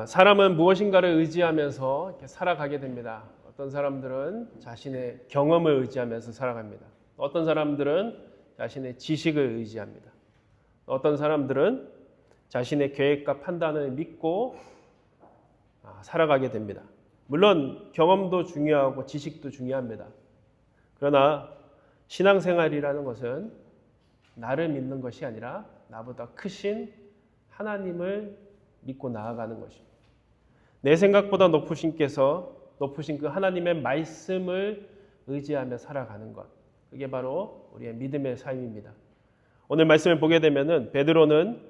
사람은 무엇인가를 의지하면서 이렇게 살아가게 됩니다. 어떤 사람들은 자신의 경험을 의지하면서 살아갑니다. 어떤 사람들은 자신의 지식을 의지합니다. 어떤 사람들은 자신의 계획과 판단을 믿고 살아가게 됩니다. 물론 경험도 중요하고 지식도 중요합니다. 그러나 신앙생활이라는 것은 나를 믿는 것이 아니라 나보다 크신 하나님을 믿고 나아가는 것입니다. 내 생각보다 높으신 그 하나님의 말씀을 의지하며 살아가는 것. 그게 바로 우리의 믿음의 삶입니다. 오늘 말씀을 보게 되면은 베드로는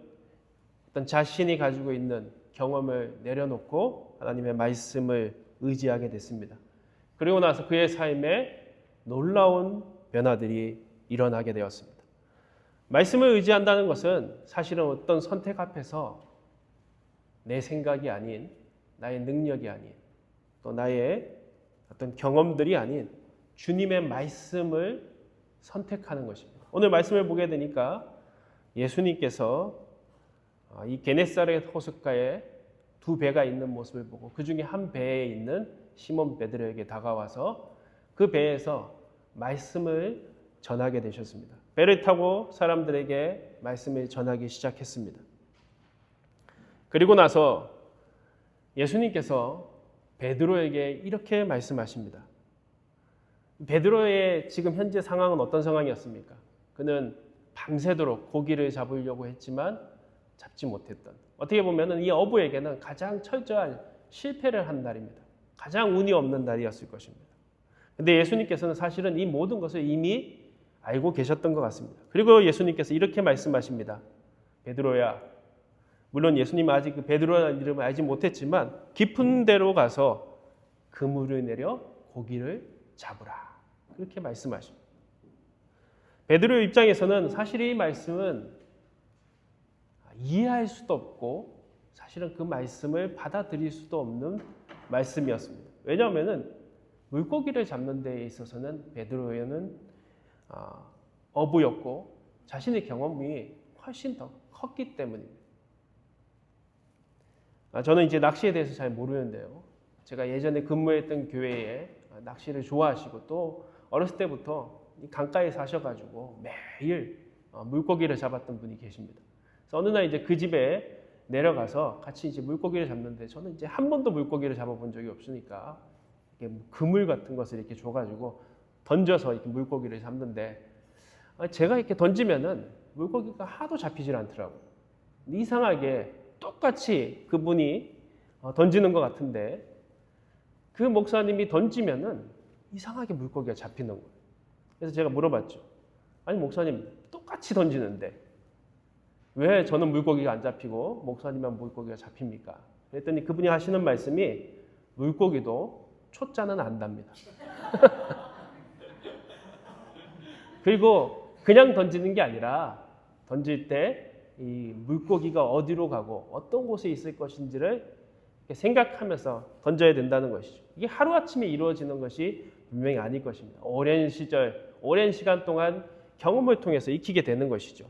어떤 자신이 가지고 있는 경험을 내려놓고 하나님의 말씀을 의지하게 됐습니다. 그리고 나서 그의 삶에 놀라운 변화들이 일어나게 되었습니다. 말씀을 의지한다는 것은 사실은 어떤 선택 앞에서 내 생각이 아닌, 나의 능력이 아닌, 또 나의 어떤 경험들이 아닌 주님의 말씀을 선택하는 것입니다. 오늘 말씀을 보게 되니까 예수님께서 이 게네사렛 호숫가에 두 배가 있는 모습을 보고 그 중에 한 배에 있는 시몬 베드로에게 다가와서 그 배에서 말씀을 전하게 되셨습니다. 배를 타고 사람들에게 말씀을 전하기 시작했습니다. 그리고 나서 예수님께서 베드로에게 이렇게 말씀하십니다. 베드로의 지금 현재 상황은 어떤 상황이었습니까? 그는 밤새도록 고기를 잡으려고 했지만 잡지 못했던, 어떻게 보면 이 어부에게는 가장 철저한 실패를 한 날입니다. 가장 운이 없는 날이었을 것입니다. 그런데 예수님께서는 사실은 이 모든 것을 이미 알고 계셨던 것 같습니다. 그리고 예수님께서 이렇게 말씀하십니다. 베드로야, 물론 예수님은 아직 그 베드로라는 이름을 알지 못했지만 깊은 데로 가서 그물을 내려 고기를 잡으라. 그렇게 말씀하십니다. 베드로의 입장에서는 사실 이 말씀은 이해할 수도 없고 사실은 그 말씀을 받아들일 수도 없는 말씀이었습니다. 왜냐하면 물고기를 잡는 데에 있어서는 베드로는 어부였고 자신의 경험이 훨씬 더 컸기 때문입니다. 저는 이제 낚시에 대해서 잘 모르는데요. 제가 예전에 근무했던 교회에 낚시를 좋아하시고 또 어렸을 때부터 강가에 사셔가지고 매일 물고기를 잡았던 분이 계십니다. 그래서 어느 날 이제 그 집에 내려가서 같이 이제 물고기를 잡는데 저는 이제 한 번도 물고기를 잡아본 적이 없으니까 이렇게 그물 같은 것을 이렇게 줘가지고 던져서 이렇게 물고기를 잡는데 제가 이렇게 던지면은 물고기가 하도 잡히질 않더라고요. 이상하게 똑같이 그분이 던지는 것 같은데 그 목사님이 던지면은 이상하게 물고기가 잡히는 거예요. 그래서 제가 물어봤죠. 아니 목사님 똑같이 던지는데 왜 저는 물고기가 안 잡히고 목사님만 물고기가 잡힙니까? 그랬더니 그분이 하시는 말씀이 물고기도 초짜는 안답니다. 그리고 그냥 던지는 게 아니라 던질 때 이 물고기가 어디로 가고 어떤 곳에 있을 것인지를 생각하면서 던져야 된다는 것이죠. 이게 하루아침에 이루어지는 것이 분명히 아닐 것입니다. 오랜 시간 동안 경험을 통해서 익히게 되는 것이죠.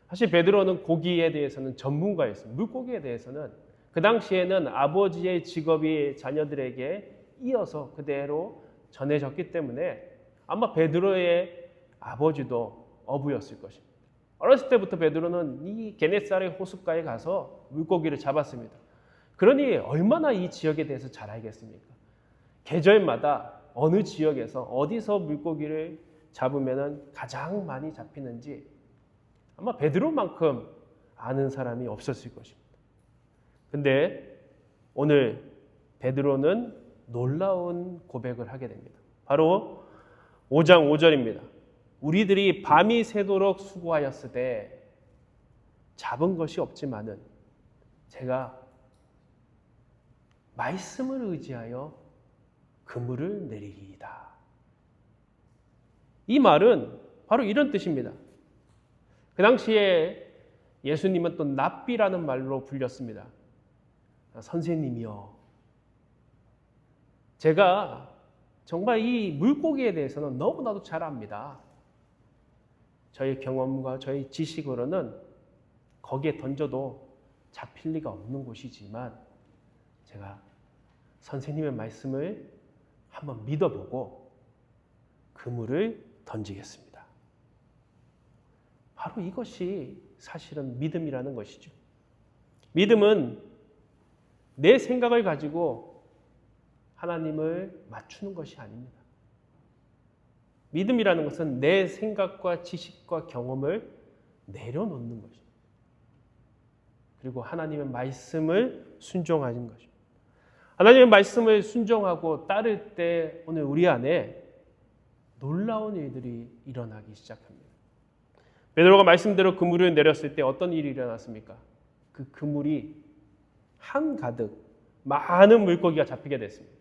사실 베드로는 고기에 대해서는 전문가였습니다. 물고기에 대해서는 그 당시에는 아버지의 직업이 자녀들에게 이어서 그대로 전해졌기 때문에 아마 베드로의 아버지도 어부였을 것입니다. 어렸을 때부터 베드로는 이 게네사렛 호숫가에 가서 물고기를 잡았습니다. 그러니 얼마나 이 지역에 대해서 잘 알겠습니까? 계절마다 어느 지역에서 어디서 물고기를 잡으면 가장 많이 잡히는지 아마 베드로만큼 아는 사람이 없었을 것입니다. 근데 오늘 베드로는 놀라운 고백을 하게 됩니다. 바로 5장 5절입니다. 우리들이 밤이 새도록 수고하였으되 잡은 것이 없지만은 제가 말씀을 의지하여 그물을 내리리이다. 이 말은 바로 이런 뜻입니다. 그 당시에 예수님은 또 랍비라는 말로 불렸습니다. 선생님이요. 제가 정말 이 물고기에 대해서는 너무나도 잘 압니다. 저희 경험과 저희 지식으로는 거기에 던져도 잡힐 리가 없는 곳이지만 제가 선생님의 말씀을 한번 믿어보고 그물을 던지겠습니다. 바로 이것이 사실은 믿음이라는 것이죠. 믿음은 내 생각을 가지고 하나님을 맞추는 것이 아닙니다. 믿음이라는 것은 내 생각과 지식과 경험을 내려놓는 것입니다. 그리고 하나님의 말씀을 순종하는 것입니다. 하나님의 말씀을 순종하고 따를 때 오늘 우리 안에 놀라운 일들이 일어나기 시작합니다. 베드로가 말씀대로 그물을 내렸을 때 어떤 일이 일어났습니까? 그 그물이 한가득 많은 물고기가 잡히게 됐습니다.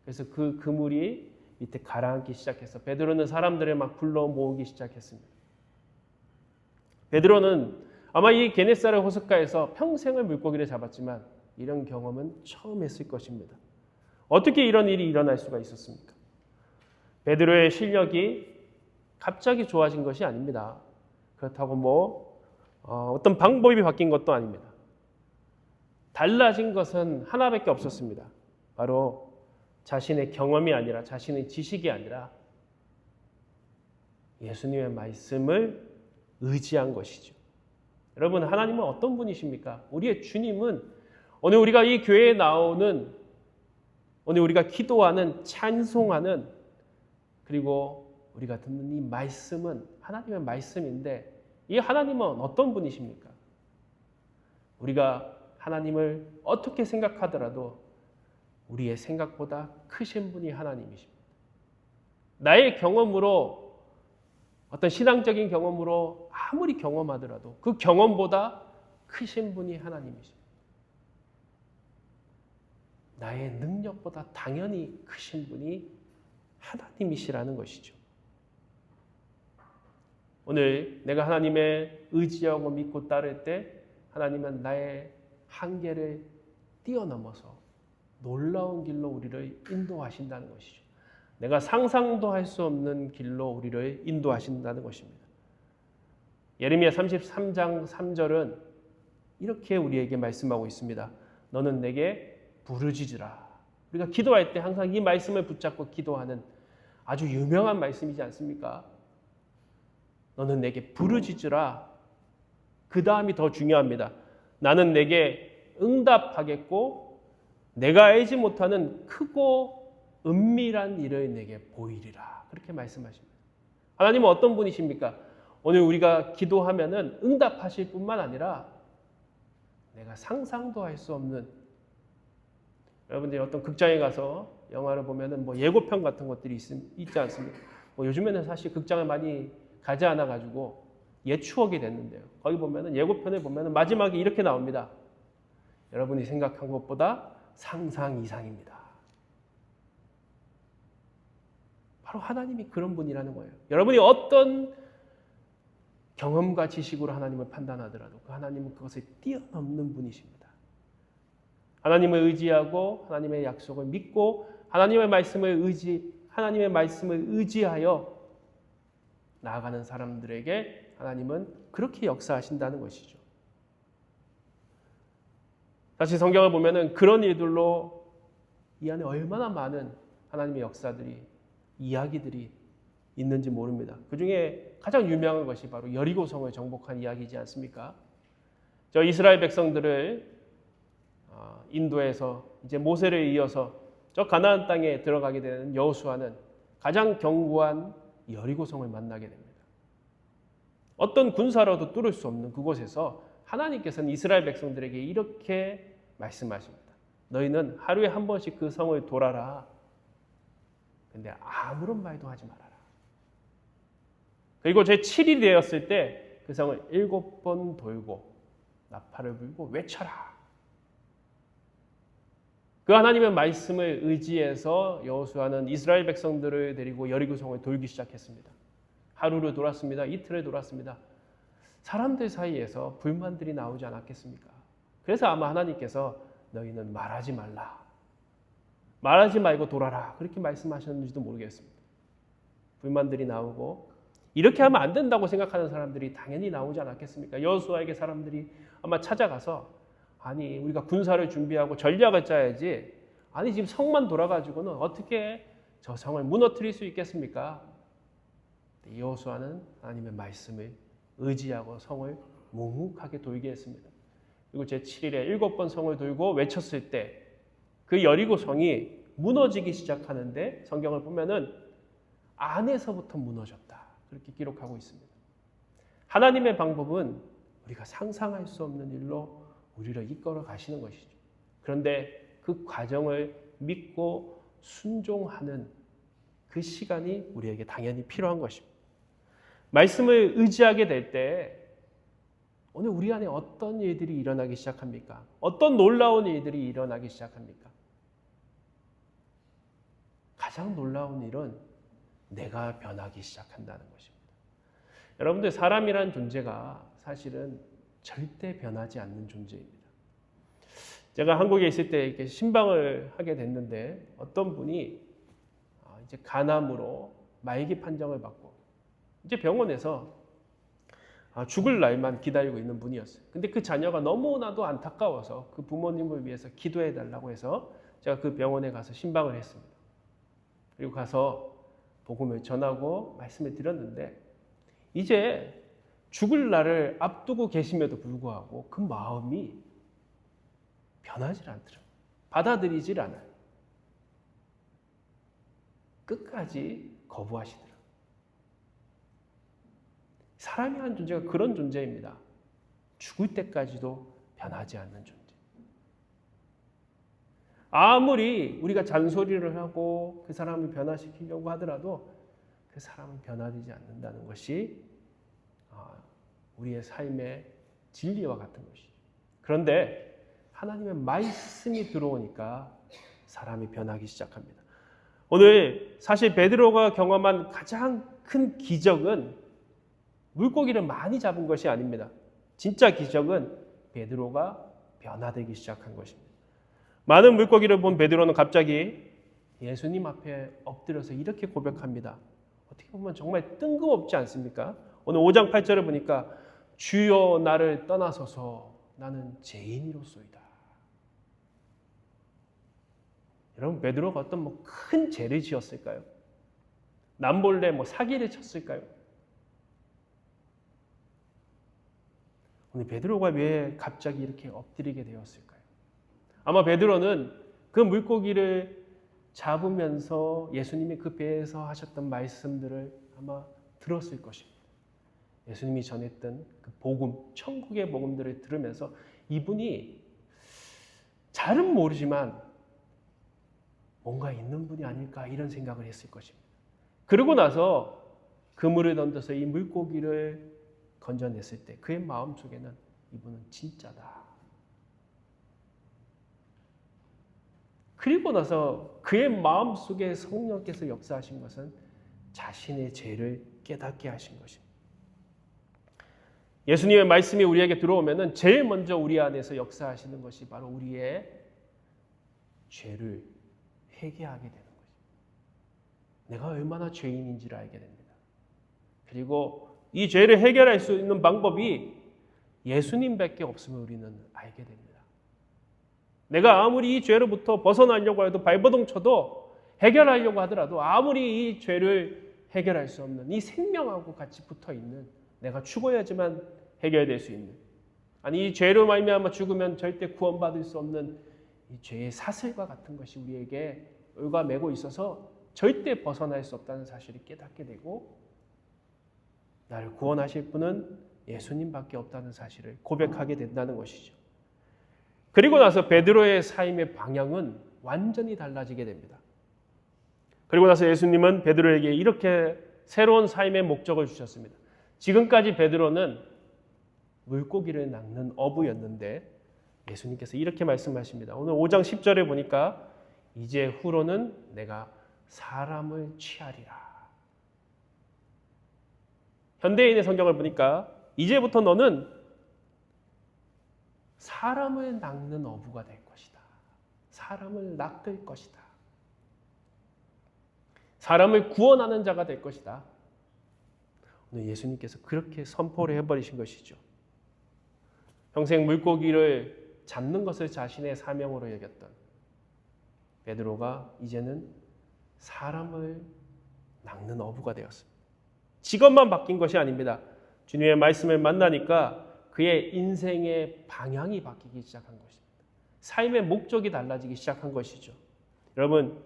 그래서 그 그물이 밑에 가라앉기 시작해서 베드로는 사람들을 막 불러 모으기 시작했습니다. 베드로는 아마 이 게네사렛 호숫가에서 평생을 물고기를 잡았지만 이런 경험은 처음 했을 것입니다. 어떻게 이런 일이 일어날 수가 있었습니까? 베드로의 실력이 갑자기 좋아진 것이 아닙니다. 그렇다고 어떤 방법이 바뀐 것도 아닙니다. 달라진 것은 하나밖에 없었습니다. 바로 자신의 경험이 아니라 자신의 지식이 아니라 예수님의 말씀을 의지한 것이죠. 여러분, 하나님은 어떤 분이십니까? 우리의 주님은 오늘 우리가 이 교회에 나오는, 오늘 우리가 기도하는, 찬송하는, 그리고 우리가 듣는 이 말씀은 하나님의 말씀인데 이 하나님은 어떤 분이십니까? 우리가 하나님을 어떻게 생각하더라도 우리의 생각보다 크신 분이 하나님이십니다. 나의 경험으로, 어떤 신앙적인 경험으로 아무리 경험하더라도 그 경험보다 크신 분이 하나님이십니다. 나의 능력보다 당연히 크신 분이 하나님이시라는 것이죠. 오늘 내가 하나님의 의지하고 믿고 따를 때 하나님은 나의 한계를 뛰어넘어서 놀라운 길로 우리를 인도하신다는 것이죠. 내가 상상도 할 수 없는 길로 우리를 인도하신다는 것입니다. 예레미야 33장 3절은 이렇게 우리에게 말씀하고 있습니다. 너는 내게 부르짖으라. 우리가 기도할 때 항상 이 말씀을 붙잡고 기도하는 아주 유명한 말씀이지 않습니까? 너는 내게 부르짖으라. 그 다음이 더 중요합니다. 나는 내게 응답하겠고 내가 알지 못하는 크고 은밀한 일을 내게 보이리라. 그렇게 말씀하십니다. 하나님은 어떤 분이십니까? 오늘 우리가 기도하면은 응답하실 뿐만 아니라 내가 상상도 할 수 없는, 여러분들이 어떤 극장에 가서 영화를 보면은 예고편 같은 것들이 있지 않습니까? 요즘에는 사실 극장을 많이 가지 않아 가지고 옛 추억이 됐는데요. 거기 보면은 예고편을 보면은 마지막에 이렇게 나옵니다. 여러분이 생각한 것보다 상상 이상입니다. 바로 하나님이 그런 분이라는 거예요. 여러분이 어떤 경험과 지식으로 하나님을 판단하더라도 그 하나님은 그것을 뛰어넘는 분이십니다. 하나님을 의지하고 하나님의 약속을 믿고 하나님의 말씀을 의지하여 나아가는 사람들에게 하나님은 그렇게 역사하신다는 것이죠. 사실 성경을 보면은 그런 일들로 이 안에 얼마나 많은 하나님의 역사들이, 이야기들이 있는지 모릅니다. 그 중에 가장 유명한 것이 바로 여리고성을 정복한 이야기이지 않습니까? 저 이스라엘 백성들을 인도에서 이제 모세를 이어서 저 가나안 땅에 들어가게 되는 여호수아는 가장 견고한 여리고성을 만나게 됩니다. 어떤 군사로도 뚫을 수 없는 그곳에서 하나님께서는 이스라엘 백성들에게 이렇게 말씀하십니다. 너희는 하루에 한 번씩 그 성을 돌아라. 근데 아무런 말도 하지 말아라. 그리고 제 7일이 되었을 때 그 성을 7번 돌고 나팔을 불고 외쳐라. 그 하나님의 말씀을 의지해서 여호수아는 이스라엘 백성들을 데리고 여리고성을 돌기 시작했습니다. 하루를 돌았습니다. 이틀을 돌았습니다. 사람들 사이에서 불만들이 나오지 않았겠습니까? 그래서 아마 하나님께서 너희는 말하지 말라. 말하지 말고 돌아라. 그렇게 말씀하셨는지도 모르겠습니다. 불만들이 나오고 이렇게 하면 안 된다고 생각하는 사람들이 당연히 나오지 않았겠습니까? 여호수아에게 사람들이 아마 찾아가서 아니 우리가 군사를 준비하고 전략을 짜야지. 아니 지금 성만 돌아가지고는 어떻게 저 성을 무너뜨릴 수 있겠습니까? 여호수아는 하나님의 말씀을 의지하고 성을 묵묵하게 돌게 했습니다. 그리고 제7일에 7번 성을 돌고 외쳤을 때 그 여리고 성이 무너지기 시작하는데 성경을 보면은 안에서부터 무너졌다. 그렇게 기록하고 있습니다. 하나님의 방법은 우리가 상상할 수 없는 일로 우리를 이끌어 가시는 것이죠. 그런데 그 과정을 믿고 순종하는 그 시간이 우리에게 당연히 필요한 것입니다. 말씀을 의지하게 될 때 오늘 우리 안에 어떤 일들이 일어나기 시작합니까? 어떤 놀라운 일들이 일어나기 시작합니까? 가장 놀라운 일은 내가 변하기 시작한다는 것입니다. 여러분들 사람이란 존재가 사실은 절대 변하지 않는 존재입니다. 제가 한국에 있을 때 이렇게 신방을 하게 됐는데 어떤 분이 이제 간암으로 말기 판정을 받고 이제 병원에서 죽을 날만 기다리고 있는 분이었어요. 근데 그 자녀가 너무나도 안타까워서 그 부모님을 위해서 기도해 달라고 해서 제가 그 병원에 가서 신방을 했습니다. 그리고 가서 복음을 전하고 말씀을 드렸는데 이제 죽을 날을 앞두고 계심에도 불구하고 그 마음이 변하지 않더라고요. 받아들이질 않아요. 끝까지 거부하시더라고요. 사람이라는 존재가 그런 존재입니다. 죽을 때까지도 변하지 않는 존재. 아무리 우리가 잔소리를 하고 그 사람을 변화시키려고 하더라도 그 사람은 변화되지 않는다는 것이 우리의 삶의 진리와 같은 것이죠. 그런데 하나님의 말씀이 들어오니까 사람이 변하기 시작합니다. 오늘 사실 베드로가 경험한 가장 큰 기적은 물고기를 많이 잡은 것이 아닙니다. 진짜 기적은 베드로가 변화되기 시작한 것입니다. 많은 물고기를 본 베드로는 갑자기 예수님 앞에 엎드려서 이렇게 고백합니다. 어떻게 보면 정말 뜬금없지 않습니까? 오늘 5장 8절을 보니까 주여 나를 떠나소서 나는 죄인이로소이다. 여러분 베드로가 어떤 큰 죄를 지었을까요? 남몰래 사기를 쳤을까요? 오늘 베드로가 왜 갑자기 이렇게 엎드리게 되었을까요? 아마 베드로는 그 물고기를 잡으면서 예수님이 그 배에서 하셨던 말씀들을 아마 들었을 것입니다. 예수님이 전했던 그 복음, 천국의 복음들을 들으면서 이분이 잘은 모르지만 뭔가 있는 분이 아닐까 이런 생각을 했을 것입니다. 그러고 나서 그물을 던져서 이 물고기를 건져냈을 때 그의 마음속에는 이분은 진짜다. 그리고 나서 그의 마음속에 성령께서 역사하신 것은 자신의 죄를 깨닫게 하신 것입니다. 예수님의 말씀이 우리에게 들어오면은 제일 먼저 우리 안에서 역사하시는 것이 바로 우리의 죄를 회개하게 되는 것입니다. 내가 얼마나 죄인인지를 알게 됩니다. 그리고 이 죄를 해결할 수 있는 방법이 예수님밖에 없음을 우리는 알게 됩니다. 내가 아무리 이 죄로부터 벗어나려고 해도 발버둥 쳐도 해결하려고 하더라도 아무리 이 죄를 해결할 수 없는 이 생명하고 같이 붙어있는 내가 죽어야지만 해결될 수 있는 아니 이 죄로 말미암아 죽으면 절대 구원받을 수 없는 이 죄의 사슬과 같은 것이 우리에게 얽어매고 있어서 절대 벗어날 수 없다는 사실을 깨닫게 되고 나를 구원하실 분은 예수님밖에 없다는 사실을 고백하게 된다는 것이죠. 그리고 나서 베드로의 삶의 방향은 완전히 달라지게 됩니다. 그리고 나서 예수님은 베드로에게 이렇게 새로운 삶의 목적을 주셨습니다. 지금까지 베드로는 물고기를 낚는 어부였는데 예수님께서 이렇게 말씀하십니다. 오늘 5장 10절에 보니까 이제 후로는 내가 사람을 취하리라. 현대인의 성경을 보니까 이제부터 너는 사람을 낚는 어부가 될 것이다. 사람을 낚을 것이다. 사람을 구원하는 자가 될 것이다. 오늘 예수님께서 그렇게 선포를 해버리신 것이죠. 평생 물고기를 잡는 것을 자신의 사명으로 여겼던 베드로가 이제는 사람을 낚는 어부가 되었습니다. 직업만 바뀐 것이 아닙니다. 주님의 말씀을 만나니까 그의 인생의 방향이 바뀌기 시작한 것입니다. 삶의 목적이 달라지기 시작한 것이죠. 여러분,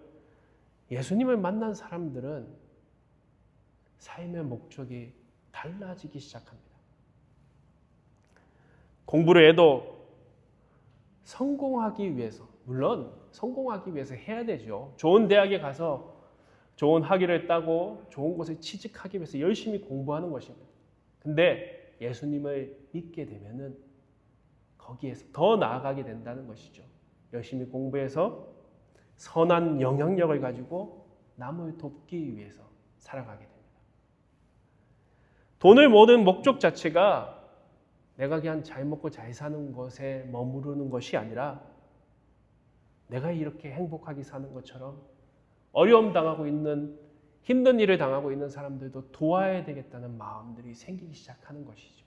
예수님을 만난 사람들은 삶의 목적이 달라지기 시작합니다. 공부를 해도 성공하기 위해서, 물론 성공하기 위해서 해야 되죠. 좋은 대학에 가서 좋은 학위를 따고 좋은 곳에 취직하기 위해서 열심히 공부하는 것입니다. 근데 예수님을 믿게 되면은 거기에서 더 나아가게 된다는 것이죠. 열심히 공부해서 선한 영향력을 가지고 남을 돕기 위해서 살아가게 됩니다. 돈을 모으는 목적 자체가 내가 그냥 잘 먹고 잘 사는 것에 머무르는 것이 아니라 내가 이렇게 행복하게 사는 것처럼 어려움 당하고 있는, 힘든 일을 당하고 있는 사람들도 도와야 되겠다는 마음들이 생기기 시작하는 것이죠.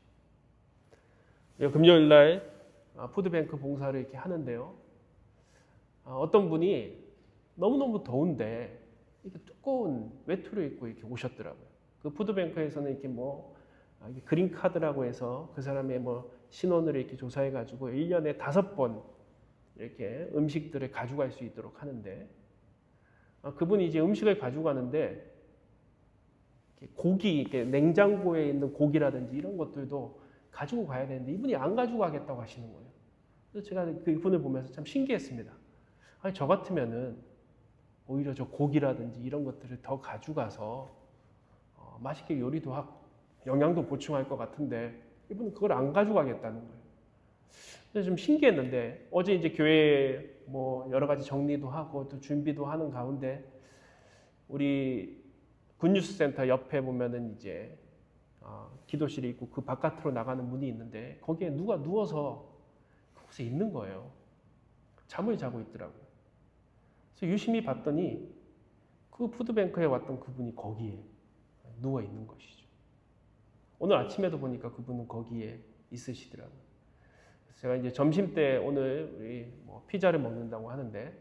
금요일 날 푸드뱅크 봉사를 이렇게 하는데요. 어떤 분이 너무너무 더운데 이렇게 두꺼운 외투를 입고 이렇게 오셨더라고요. 그 푸드뱅크에서는 이렇게 그린 카드라고 해서 그 사람의 신원을 이렇게 조사해 가지고 1년에 5번 이렇게 음식들을 가져갈 수 있도록 하는데, 그분이 이제 음식을 가져가는데 고기, 이렇게 냉장고에 있는 고기라든지 이런 것들도 가지고 가야 되는데 이분이 안 가지고 가겠다고 하시는 거예요. 그래서 제가 그분을 보면서 참 신기했습니다. 아니, 저 같으면은 오히려 저 고기라든지 이런 것들을 더 가져가서 맛있게 요리도 하고 영양도 보충할 것 같은데 이분은 그걸 안 가져가겠다는 거예요. 그래서 좀 신기했는데 어제 이제 교회에 여러 가지 정리도 하고 또 준비도 하는 가운데 우리 굿뉴스센터 옆에 보면은 이제 기도실이 있고 그 바깥으로 나가는 문이 있는데 거기에 누가 누워서 그곳에 있는 거예요. 잠을 자고 있더라고요. 그래서 유심히 봤더니 그 푸드뱅크에 왔던 그분이 거기에 누워 있는 것이죠. 오늘 아침에도 보니까 그분은 거기에 있으시더라고요. 그래서 제가 이제 점심 때 오늘 우리 피자를 먹는다고 하는데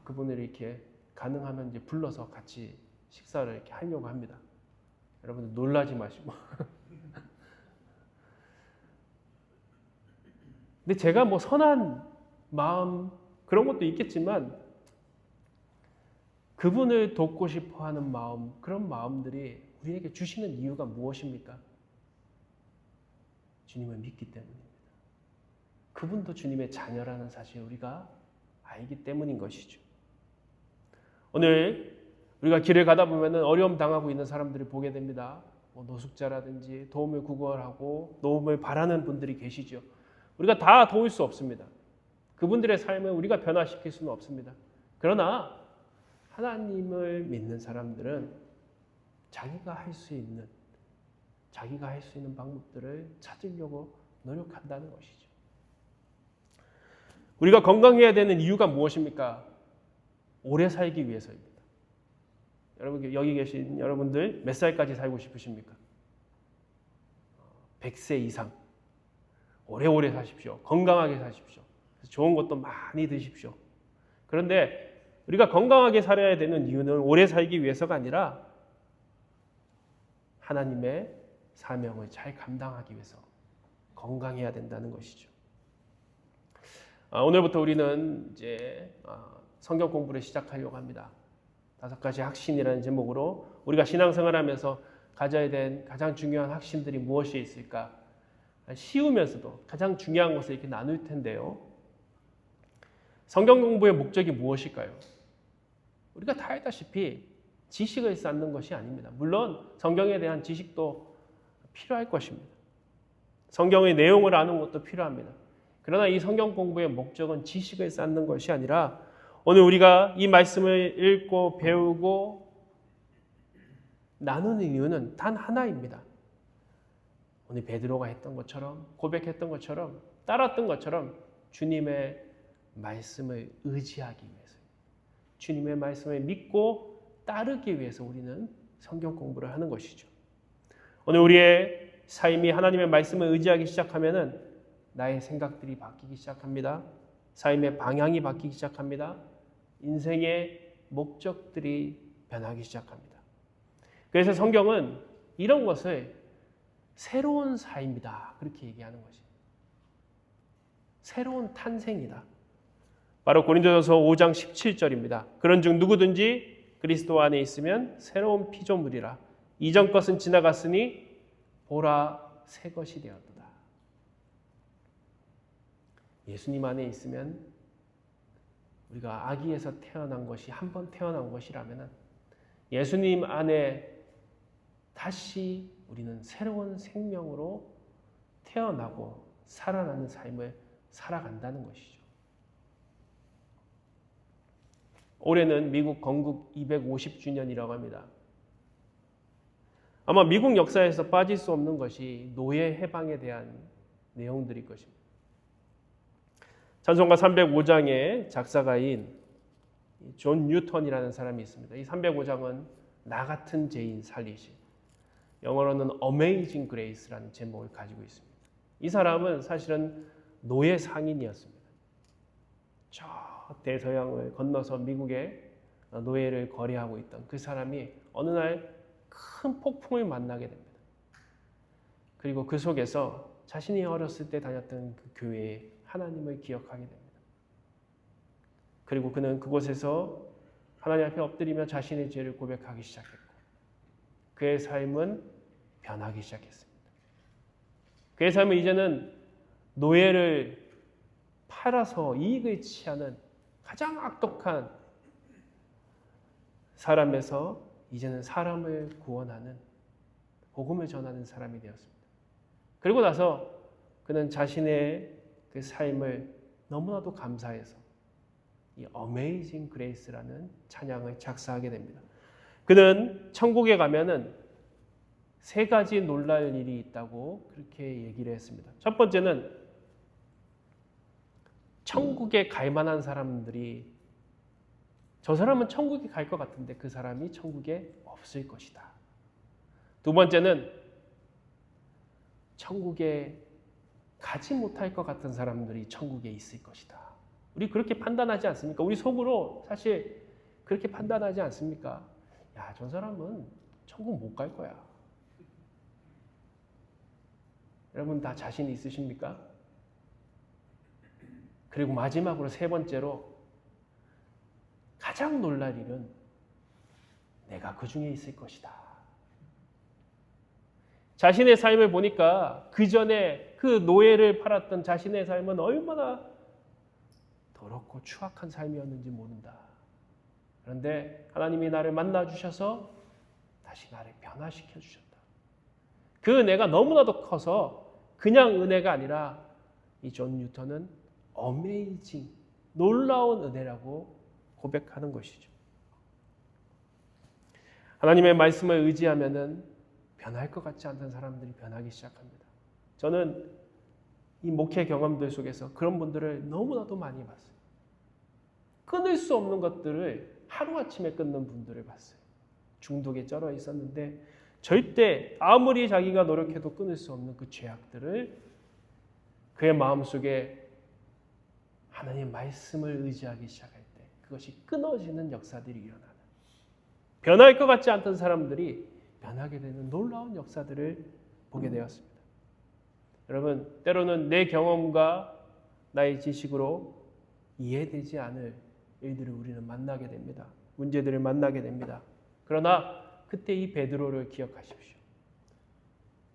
그분을 이렇게 가능하면 이제 불러서 같이 식사를 이렇게 하려고 합니다. 여러분들 놀라지 마시고. 근데 제가 선한 마음 그런 것도 있겠지만 그분을 돕고 싶어 하는 마음, 그런 마음들이 우리에게 주시는 이유가 무엇입니까? 주님을 믿기 때문입니다. 그분도 주님의 자녀라는 사실을 우리가 알기 때문인 것이죠. 오늘 우리가 길을 가다 보면은 어려움 당하고 있는 사람들을 보게 됩니다. 노숙자라든지 도움을 구걸하고 도움을 바라는 분들이 계시죠. 우리가 다 도울 수 없습니다. 그분들의 삶을 우리가 변화시킬 수는 없습니다. 그러나 하나님을 믿는 사람들은 자기가 할 수 있는 방법들을 찾으려고 노력한다는 것이죠. 우리가 건강해야 되는 이유가 무엇입니까? 오래 살기 위해서입니다. 여러분, 여기 계신 여러분들 몇 살까지 살고 싶으십니까? 100세 이상. 오래오래 사십시오. 건강하게 사십시오. 좋은 것도 많이 드십시오. 그런데 우리가 건강하게 살아야 되는 이유는 오래 살기 위해서가 아니라 하나님의 사명을 잘 감당하기 위해서 건강해야 된다는 것이죠. 오늘부터 우리는 이제 성경 공부를 시작하려고 합니다. 5가지 확신이라는 제목으로 우리가 신앙생활하면서 가져야 된 가장 중요한 확신들이 무엇이 있을까? 쉬우면서도 가장 중요한 것을 이렇게 나눌 텐데요. 성경 공부의 목적이 무엇일까요? 우리가 다 알다시피 지식을 쌓는 것이 아닙니다. 물론 성경에 대한 지식도 필요할 것입니다. 성경의 내용을 아는 것도 필요합니다. 그러나 이 성경 공부의 목적은 지식을 쌓는 것이 아니라 오늘 우리가 이 말씀을 읽고 배우고 나누는 이유는 단 하나입니다. 오늘 베드로가 했던 것처럼, 고백했던 것처럼, 따랐던 것처럼 주님의 말씀을 의지하기 위해서, 주님의 말씀을 믿고 따르기 위해서 우리는 성경 공부를 하는 것이죠. 오늘 우리의 삶이 하나님의 말씀을 의지하기 시작하면은 나의 생각들이 바뀌기 시작합니다. 삶의 방향이 바뀌기 시작합니다. 인생의 목적들이 변하기 시작합니다. 그래서 성경은 이런 것을 새로운 삶이다 그렇게 얘기하는 것입니다. 새로운 탄생이다. 바로 고린도전서 5장 17절입니다. 그런즉 누구든지 그리스도 안에 있으면 새로운 피조물이라. 이전 것은 지나갔으니 보라 새 것이 되었도다. 예수님 안에 있으면 우리가 아기에서 태어난 것이 한 번 태어난 것이라면 예수님 안에 다시 우리는 새로운 생명으로 태어나고 살아나는 삶을 살아간다는 것이죠. 올해는 미국 건국 250주년이라고 합니다. 아마 미국 역사에서 빠질 수 없는 것이 노예 해방에 대한 내용들일 것입니다. 찬송가 305장의 작사가인 존 뉴턴이라는 사람이 있습니다. 이 305장은 나 같은 죄인 살리시, 영어로는 Amazing Grace라는 제목을 가지고 있습니다. 이 사람은 사실은 노예 상인이었습니다. 저 대서양을 건너서 미국에 노예를 거래하고 있던 그 사람이 어느 날 큰 폭풍을 만나게 됩니다. 그리고 그 속에서 자신이 어렸을 때 다녔던 그 교회에 하나님을 기억하게 됩니다. 그리고 그는 그곳에서 하나님 앞에 엎드리며 자신의 죄를 고백하기 시작했고 그의 삶은 변하기 시작했습니다. 그의 삶은 이제는 노예를 팔아서 이익을 취하는 가장 악독한 사람에서 이제는 사람을 구원하는, 복음을 전하는 사람이 되었습니다. 그리고 나서 그는 자신의 그 삶을 너무나도 감사해서 이 Amazing Grace라는 찬양을 작사하게 됩니다. 그는 천국에 가면은 세 가지 놀랄 일이 있다고 그렇게 얘기를 했습니다. 첫 번째는 천국에 갈 만한 사람들이 저 사람은 천국에 갈 것 같은데 그 사람이 천국에 없을 것이다. 두 번째는 천국에 가지 못할 것 같은 사람들이 천국에 있을 것이다. 우리 그렇게 판단하지 않습니까? 우리 속으로 사실 그렇게 판단하지 않습니까? 야, 저 사람은 천국 못 갈 거야. 여러분 다 자신 있으십니까? 그리고 마지막으로 세 번째로 가장 놀랄 일은 내가 그 중에 있을 것이다. 자신의 삶을 보니까 그 전에 그 노예를 팔았던 자신의 삶은 얼마나 더럽고 추악한 삶이었는지 모른다. 그런데 하나님이 나를 만나주셔서 다시 나를 변화시켜 주셨다. 그 은혜가 너무나도 커서 그냥 은혜가 아니라 이 존 뉴턴은 어메이징, 놀라운 은혜라고 고백하는 것이죠. 하나님의 말씀을 의지하면은 변할 것 같지 않던 사람들이 변하기 시작합니다. 저는 이 목회 경험들 속에서 그런 분들을 너무나도 많이 봤어요. 끊을 수 없는 것들을 하루아침에 끊는 분들을 봤어요. 중독에 쩔어 있었는데 절대 아무리 자기가 노력해도 끊을 수 없는 그 죄악들을 그의 마음속에 하나님의 말씀을 의지하기 시작할 때 그것이 끊어지는 역사들이 일어나는, 변할 것 같지 않던 사람들이 변하게 되는 놀라운 역사들을 보게 되었습니다. 여러분, 때로는 내 경험과 나의 지식으로 이해되지 않을 일들을 우리는 만나게 됩니다. 문제들을 만나게 됩니다. 그러나 그때 이 베드로를 기억하십시오.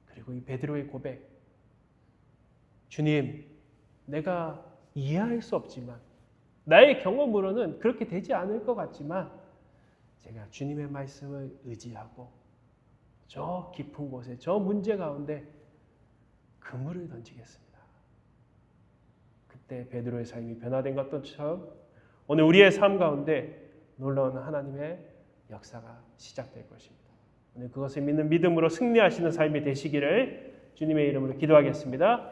그리고 이 베드로의 고백, 주님, 내가 이해할 수 없지만 나의 경험으로는 그렇게 되지 않을 것 같지만 제가 주님의 말씀을 의지하고 저 깊은 곳에 저 문제 가운데 그물을 던지겠습니다. 그때 베드로의 삶이 변화된 것처럼 오늘 우리의 삶 가운데 놀라운 하나님의 역사가 시작될 것입니다. 오늘 그것을 믿는 믿음으로 승리하시는 삶이 되시기를 주님의 이름으로 기도하겠습니다.